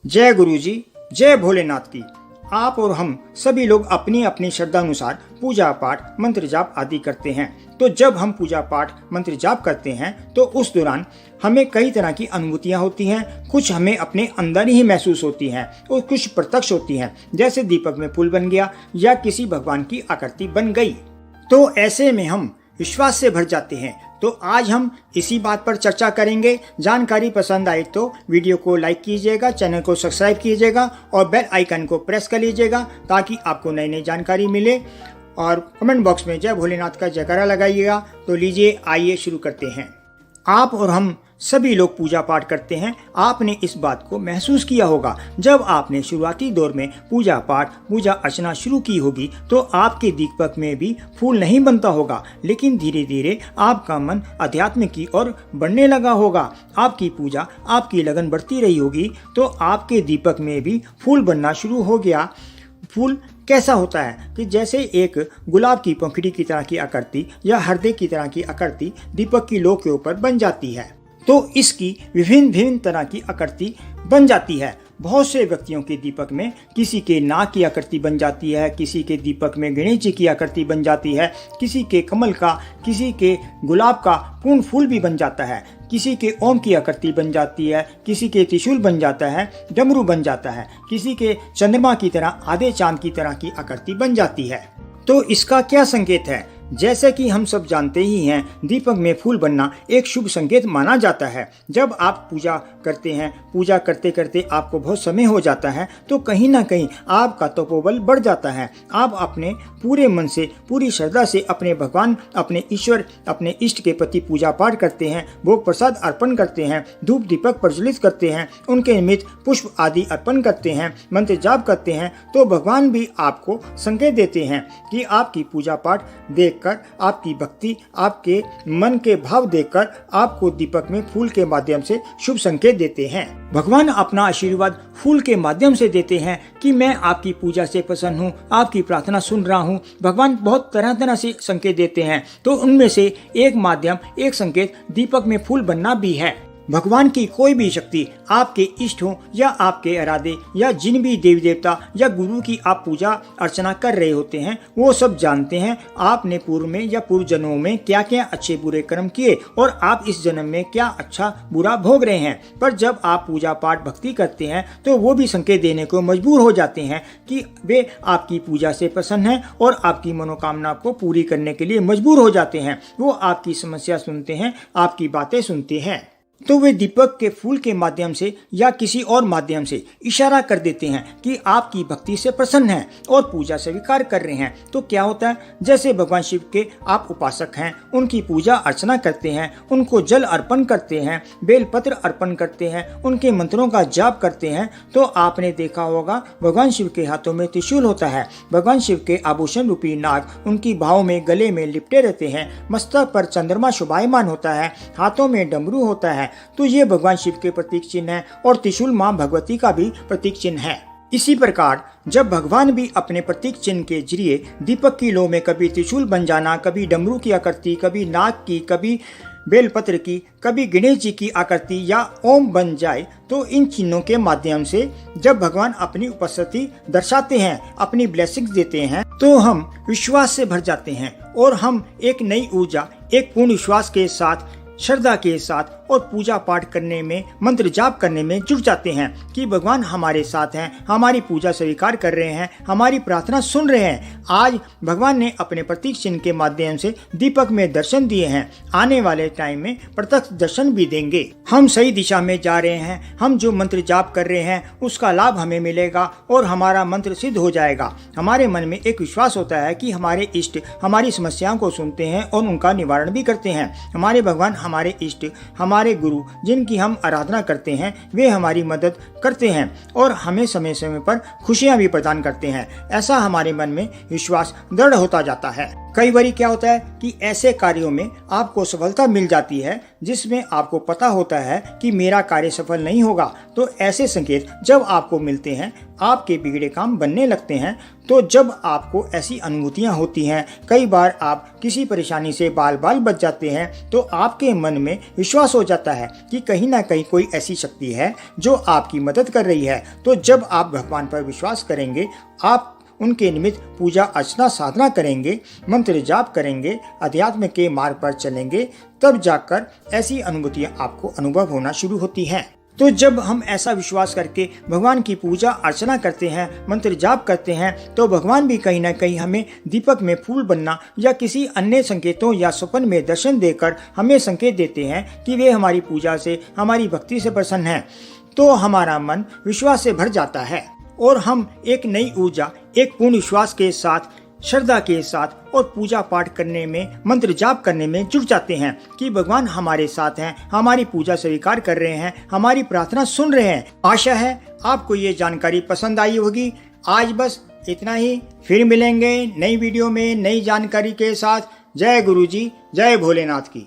जय गुरु जी, जय भोलेनाथ की। आप और हम सभी लोग अपनी अपनी श्रद्धा अनुसार पूजा पाठ मंत्र जाप आदि करते हैं। तो जब हम पूजा पाठ मंत्र जाप करते हैं तो उस दौरान हमें कई तरह की अनुभूतियां होती हैं। कुछ हमें अपने अंदर ही महसूस होती हैं और कुछ प्रत्यक्ष होती हैं, जैसे दीपक में फूल बन गया या किसी भगवान की आकृति बन गई। तो ऐसे में हम विश्वास से भर जाते हैं। तो आज हम इसी बात पर चर्चा करेंगे। जानकारी पसंद आई तो वीडियो को लाइक कीजिएगा, चैनल को सब्सक्राइब कीजिएगा और बेल आइकन को प्रेस कर लीजिएगा ताकि आपको नई नई जानकारी मिले। और कमेंट बॉक्स में जय भोलेनाथ का जयकारा लगाइएगा। तो लीजिए, आइए शुरू करते हैं। आप और हम सभी लोग पूजा पाठ करते हैं। आपने इस बात को महसूस किया होगा, जब आपने शुरुआती दौर में पूजा पाठ पूजा अर्चना शुरू की होगी तो आपके दीपक में भी फूल नहीं बनता होगा, लेकिन धीरे धीरे आपका मन अध्यात्म की ओर बढ़ने लगा होगा। आपकी पूजा, आपकी लगन बढ़ती रही होगी तो आपके दीपक में भी फूल बनना शुरू हो गया। फूल कैसा होता है कि जैसे एक गुलाब की पंखुड़ी की तरह की आकृति या हृदय की तरह की आकृति दीपक की लो के ऊपर बन जाती है। तो इसकी विभिन्न विभिन्न तरह की आकृति बन जाती है। बहुत से व्यक्तियों के दीपक में किसी के नाग की आकृति बन जाती है, किसी के दीपक में गणेश जी की आकृति बन जाती है, किसी के कमल का, किसी के गुलाब का पूर्ण फूल भी बन जाता है, किसी के ओम की आकृति बन जाती है, किसी के त्रिशूल बन जाता है, डमरू बन जाता है, किसी के चंद्रमा की तरह आधे चांद की तरह की आकृति बन जाती है। तो इसका क्या संकेत है? जैसे कि हम सब जानते ही हैं, दीपक में फूल बनना एक शुभ संकेत माना जाता है। जब आप पूजा करते हैं, पूजा करते करते आपको बहुत समय हो जाता है तो कहीं ना कहीं आपका तपोबल बढ़ जाता है। आप अपने पूरे मन से, पूरी श्रद्धा से अपने भगवान, अपने ईश्वर, अपने इष्ट के प्रति पूजा पाठ करते हैं, भोग प्रसाद अर्पण करते हैं, धूप दीपक प्रज्वलित करते हैं, उनके निमित्त पुष्प आदि अर्पण करते हैं, मंत्र जाप करते हैं। तो भगवान भी आपको संकेत देते हैं कि आपकी पूजा पाठ देखकर, आपकी भक्ति, आपके मन के भाव देखकर आपको दीपक में फूल के माध्यम से शुभ संकेत देते हैं। भगवान अपना आशीर्वाद फूल के माध्यम से देते हैं कि मैं आपकी पूजा से प्रसन्न हूँ, आपकी प्रार्थना सुन रहा हूँ। भगवान बहुत तरह तरह से संकेत देते हैं, तो उनमें से एक माध्यम, एक संकेत दीपक में फूल बनना भी है। भगवान की कोई भी शक्ति आपके इष्ट हो या आपके आराध्य या जिन भी देवी देवता या गुरु की आप पूजा अर्चना कर रहे होते हैं, वो सब जानते हैं आपने पूर्व में या पूर्व जन्मों में क्या क्या अच्छे बुरे कर्म किए और आप इस जन्म में क्या अच्छा बुरा भोग रहे हैं। पर जब आप पूजा पाठ भक्ति करते हैं तो वो भी संकेत देने को मजबूर हो जाते हैं कि वे आपकी पूजा से प्रसन्न हैं और आपकी मनोकामना को पूरी करने के लिए मजबूर हो जाते हैं। वो आपकी समस्या सुनते हैं, आपकी बातें सुनते हैं। तो वे दीपक के फूल के माध्यम से या किसी और माध्यम से इशारा कर देते हैं कि आपकी भक्ति से प्रसन्न हैं और पूजा स्वीकार कर रहे हैं। तो क्या होता है, जैसे भगवान शिव के आप उपासक हैं, उनकी पूजा अर्चना करते हैं, उनको जल अर्पण करते हैं, बेलपत्र अर्पण करते हैं, उनके मंत्रों का जाप करते हैं, तो आपने देखा होगा भगवान शिव के हाथों में त्रिशूल होता है। भगवान शिव के आभूषण रूपी नाग उनकी बाहों में, गले में लिपटे रहते हैं। मस्तक पर चंद्रमा शोभायमान होता है, हाथों में डमरू होता है। तो ये भगवान शिव के प्रतीक चिन्ह है और त्रिशूल मां भगवती का भी प्रतीक चिन्ह है। इसी प्रकार जब भगवान भी अपने प्रतीक चिन्ह के जरिए दीपक की लो में कभी त्रिशूल बन जाना, कभी डमरू की आकृति, कभी नाग की, कभी बेलपत्र की, कभी गणेश जी की आकृति या ओम बन जाए, तो इन चिन्हों के माध्यम से जब भगवान अपनी उपस्थिति दर्शाते हैं, अपनी ब्लेसिंग्स देते हैं, तो हम विश्वास से भर जाते हैं और हम एक नई ऊर्जा, एक पूर्ण विश्वास के साथ, श्रद्धा के साथ और पूजा पाठ करने में, मंत्र जाप करने में जुट जाते हैं कि भगवान हमारे साथ हैं, हमारी पूजा स्वीकार कर रहे हैं, हमारी प्रार्थना सुन रहे हैं। आज भगवान ने अपने प्रतीक चिन्ह के माध्यम से दीपक में दर्शन दिए हैं, आने वाले टाइम में प्रत्यक्ष दर्शन भी देंगे। हम सही दिशा में जा रहे हैं, हम जो मंत्र जाप कर रहे हैं उसका लाभ हमें मिलेगा और हमारा मंत्र सिद्ध हो जाएगा। हमारे मन में एक विश्वास होता है कि हमारे इष्ट हमारी समस्याओं को सुनते हैं और उनका निवारण भी करते हैं। हमारे भगवान, हमारे इष्ट, हमारे गुरु जिनकी हम आराधना करते हैं, वे हमारी मदद करते हैं और हमें समय समय पर खुशियां भी प्रदान करते हैं। ऐसा हमारे मन में विश्वास दृढ़ होता जाता है। कई बार क्या होता है कि ऐसे कार्यों में आपको सफलता मिल जाती है जिसमें आपको पता होता है कि मेरा कार्य सफल नहीं होगा। तो ऐसे संकेत जब आपको मिलते हैं, आपके बिगड़े काम बनने लगते हैं। तो जब आपको ऐसी अनुभूतियां होती हैं, कई बार आप किसी परेशानी से बाल बाल बच जाते हैं, तो आपके मन में विश्वास हो जाता है कि कहीं ना कहीं कोई ऐसी शक्ति है जो आपकी मदद कर रही है। तो जब आप भगवान पर विश्वास करेंगे, आप उनके निमित्त पूजा अर्चना साधना करेंगे, मंत्र जाप करेंगे, अध्यात्म के मार्ग पर चलेंगे, तब जाकर ऐसी अनुभूतियां आपको अनुभव होना शुरू होती हैं। तो जब हम ऐसा विश्वास करके भगवान की पूजा अर्चना करते हैं, मंत्र जाप करते हैं, तो भगवान भी कहीं ना कहीं हमें दीपक में फूल बनना या किसी अन्य संकेतों या स्वप्न में दर्शन देकर हमें संकेत देते हैं कि वे हमारी पूजा से, हमारी भक्ति से प्रसन्न हैं। तो हमारा मन विश्वास से भर जाता है और हम एक नई ऊर्जा, एक पूर्ण विश्वास के साथ, श्रद्धा के साथ और पूजा पाठ करने में, मंत्र जाप करने में जुट जाते हैं कि भगवान हमारे साथ हैं, हमारी पूजा स्वीकार कर रहे हैं, हमारी प्रार्थना सुन रहे हैं। आशा है आपको ये जानकारी पसंद आई होगी। आज बस इतना ही, फिर मिलेंगे नई वीडियो में नई जानकारी के साथ। जय गुरु जी, जय भोलेनाथ की।